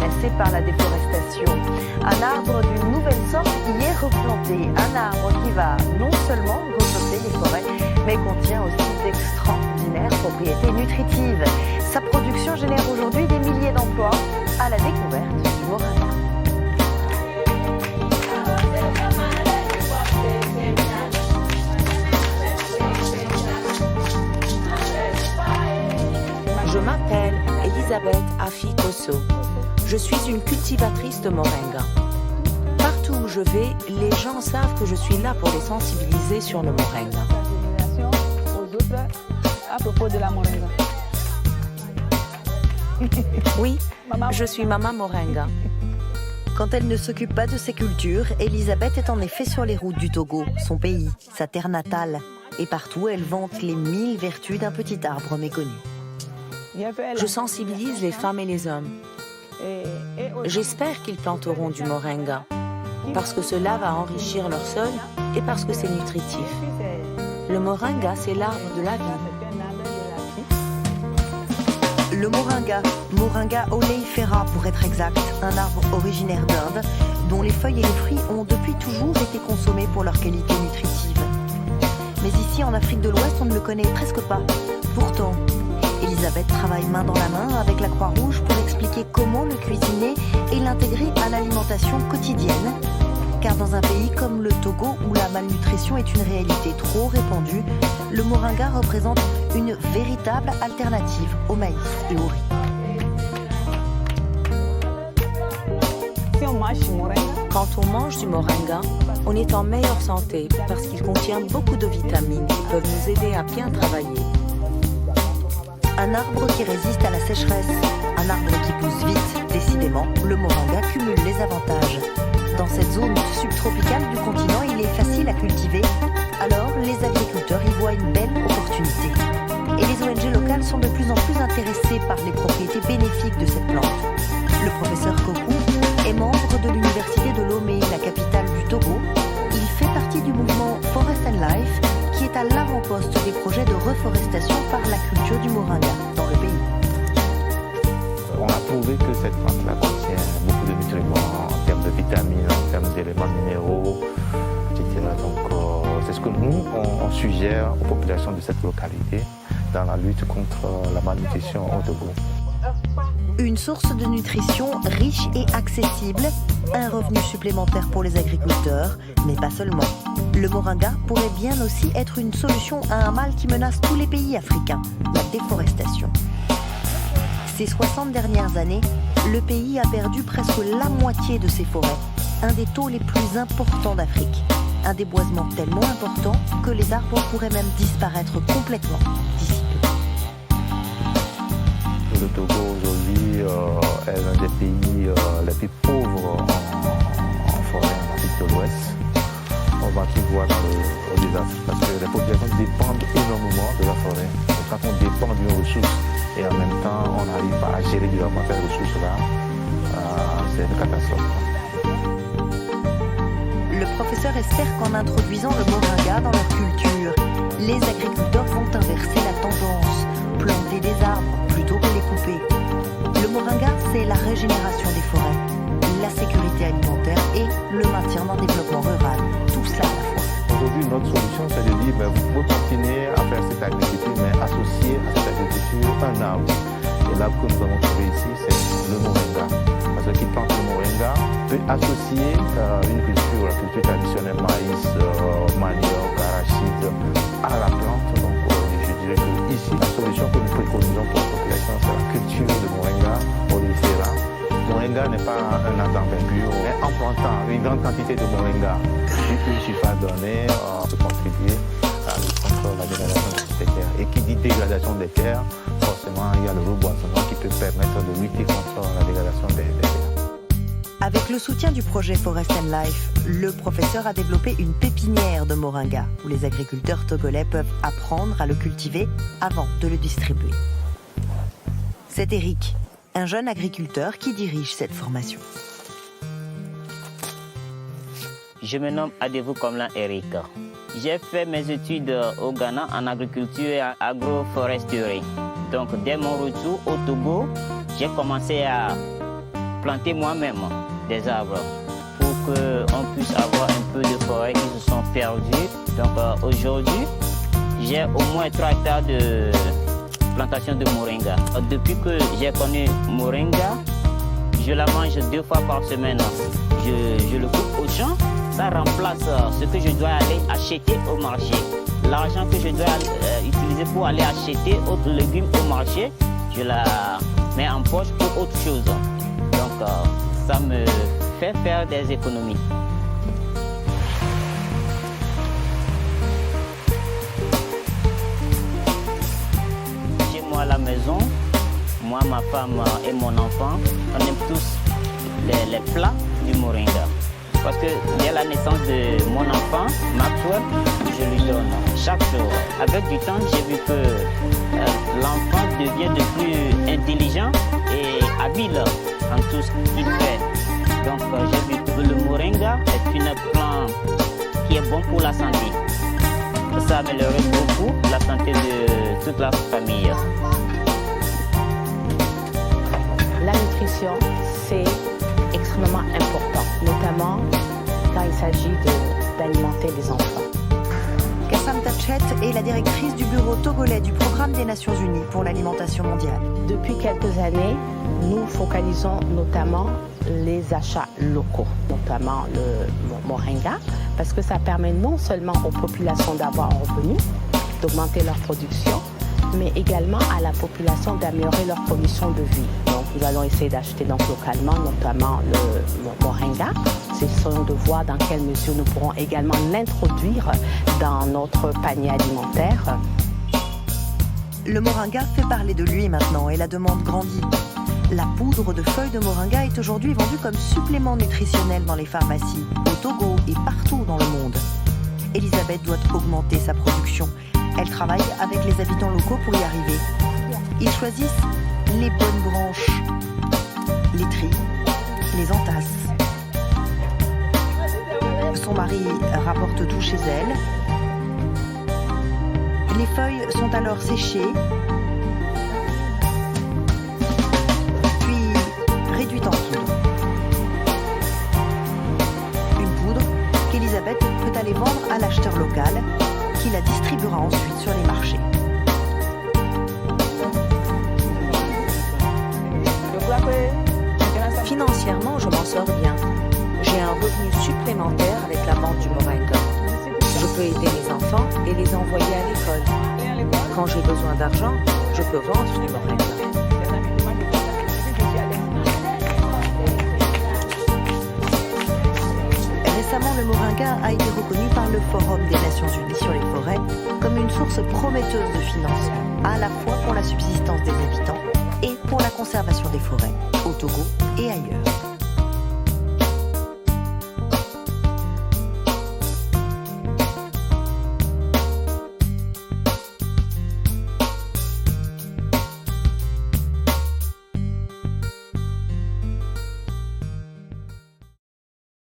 menacés par la déforestation. Un arbre d'une nouvelle sorte y est replanté. Un arbre qui va non seulement repeupler les forêts, mais contient aussi d'extraordinaires propriétés nutritives. Sa production génère aujourd'hui des milliers d'emplois à la découverte du moringa. Je m'appelle Elisabeth Afikoso. Je suis une cultivatrice de moringa. Partout où je vais, les gens savent que je suis là pour les sensibiliser sur le moringa. Aux autres à propos de la moringa. Oui, je suis Maman Moringa. Quand elle ne s'occupe pas de ses cultures, Elisabeth est en effet sur les routes du Togo, son pays, sa terre natale. Et partout, elle vante les 1000 vertus d'un petit arbre méconnu. Je sensibilise les femmes et les hommes. J'espère qu'ils planteront du moringa, parce que cela va enrichir leur sol et parce que c'est nutritif. Le moringa, c'est l'arbre de la vie. Le Moringa oleifera pour être exact, un arbre originaire d'Inde, dont les feuilles et les fruits ont depuis toujours été consommés pour leur qualité nutritive. Mais ici, en Afrique de l'Ouest, on ne le connaît presque pas. Pourtant, Elisabeth travaille main dans la main avec la Croix-Rouge pour expliquer comment le cuisiner et l'intégrer à l'alimentation quotidienne. Car dans un pays comme le Togo, où la malnutrition est une réalité trop répandue, le moringa représente une véritable alternative au maïs et au riz. Quand on mange du moringa, on est en meilleure santé parce qu'il contient beaucoup de vitamines qui peuvent nous aider à bien travailler. Un arbre qui résiste à la sécheresse, un arbre qui pousse vite. Décidément, le moringa cumule les avantages. Dans cette zone subtropicale du continent, il est facile à cultiver. Alors, les agriculteurs y voient une belle opportunité. Et les ONG locales sont de plus en plus intéressées par les propriétés bénéfiques de cette plante. Le professeur Kokou est membre de l'université de Lomé, la capitale du Togo. Il fait partie du mouvement Forest and Life, qui est à l'avant-poste des projets de reforestation par la culture du moringa dans le pays. On a prouvé que cette plante-là contient beaucoup de nutriments en termes de vitamines, en termes d'éléments minéraux, etc. Donc c'est ce que nous, on suggère aux populations de cette localité dans la lutte contre la malnutrition au Togo. Une source de nutrition riche et accessible, un revenu supplémentaire pour les agriculteurs, mais pas seulement. Le moringa pourrait bien aussi être une solution à un mal qui menace tous les pays africains, la déforestation. Ces 60 dernières années, le pays a perdu presque la moitié de ses forêts, un des taux les plus importants d'Afrique. Un déboisement tellement important que les arbres pourraient même disparaître complètement d'ici peu. Le Togo aujourd'hui est l'un des pays les plus pauvres en forêt en Afrique de l'Ouest. On va tout voir dans le désastre parce que les populations dépendent énormément de la forêt. Et quand on dépend d'une ressource et en même temps on n'arrive pas à gérer durablement cette ressource-là, c'est une catastrophe. Le professeur espère qu'en introduisant le moringa dans leur culture, les agriculteurs vont inverser la tendance, planter des arbres plutôt que les couper. Le moringa, c'est la régénération des forêts, la sécurité alimentaire et le maintien d'un développement rural. Tout cela à la fois. Aujourd'hui, notre solution, c'est de dire vous pouvez continuer à faire cette agriculture, mais associer à cette agriculture un arbre. Et l'arbre que nous avons trouvé ici, c'est le moringa. Parce que qui plante le moringa peut associer une culture, la culture traditionnelle, maïs, manioc, arachide, à la plante. Donc je dirais que ici, la solution que nous préconisons pour la population, c'est la culture de moringa oleifera. Moringa n'est pas un arbre d'envergure, mais en plantant une grande quantité de moringa, il suffit de donner, de contribuer à lutter contre la dégradation des terres. Et qui dit dégradation des terres, forcément il y a le reboisement qui peut permettre de lutter contre la dégradation des terres. Avec le soutien du projet Forest and Life, le professeur a développé une pépinière de moringa où les agriculteurs togolais peuvent apprendre à le cultiver avant de le distribuer. C'est Eric, un jeune agriculteur qui dirige cette formation. Je me nomme Adevou Komlan Eric. J'ai fait mes études au Ghana en agriculture et en agroforesterie. Donc dès mon retour au Togo, j'ai commencé à planter moi-même des arbres pour qu'on puisse avoir un peu de forêt qui se sont perdus. Donc aujourd'hui, j'ai au moins 3 hectares de plantation de moringa. Depuis que j'ai connu moringa, je la mange 2 fois par semaine. Je le coupe au champ, ça remplace ce que je dois aller acheter au marché. L'argent que je dois utiliser pour aller acheter autres légumes au marché, je la mets en poche pour autre chose. Donc ça me fait faire des économies. Chez moi à la maison, moi, ma femme et mon enfant, on aime tous les plats du moringa. Parce que dès la naissance de mon enfant, Maxwell, je lui donne chaque jour. Avec du temps, j'ai vu que l'enfant devient de plus intelligent et habile en tout ce qu'il fait. Donc j'ai vu que le moringa est une plante qui est bon pour la santé. Ça améliore beaucoup la santé de toute la famille. La nutrition, c'est extrêmement important, notamment quand il s'agit d'alimenter les enfants. Kassam Tachet est la directrice du bureau togolais du Programme des Nations Unies pour l'alimentation mondiale. Depuis quelques années, nous focalisons notamment les achats locaux, notamment le moringa, parce que ça permet non seulement aux populations d'avoir un revenu, d'augmenter leur production, mais également à la population d'améliorer leurs conditions de vie. Donc nous allons essayer d'acheter donc localement, notamment le moringa. Essayons de voir dans quelle mesure nous pourrons également l'introduire dans notre panier alimentaire. Le moringa fait parler de lui maintenant et la demande grandit. La poudre de feuilles de moringa est aujourd'hui vendue comme supplément nutritionnel dans les pharmacies, au Togo et partout dans le monde. Elisabeth doit augmenter sa production. Elle travaille avec les habitants locaux pour y arriver. Ils choisissent les bonnes branches, les trient, les entassent. Son mari rapporte tout chez elle. Les feuilles sont alors séchées, puis réduites en poudre. Une poudre qu'Elisabeth peut aller vendre à l'acheteur local, qui la distribuera ensuite sur les marchés. Financièrement, je m'en sors bien. J'ai un revenu supplémentaire avec la vente du moringa. Je peux aider mes enfants et les envoyer à l'école. Quand j'ai besoin d'argent, je peux vendre du moringa. Récemment, le moringa a été reconnu par le Forum des Nations Unies sur les forêts comme une source prometteuse de financement, à la fois pour la subsistance des habitants et pour la conservation des forêts, au Togo et ailleurs.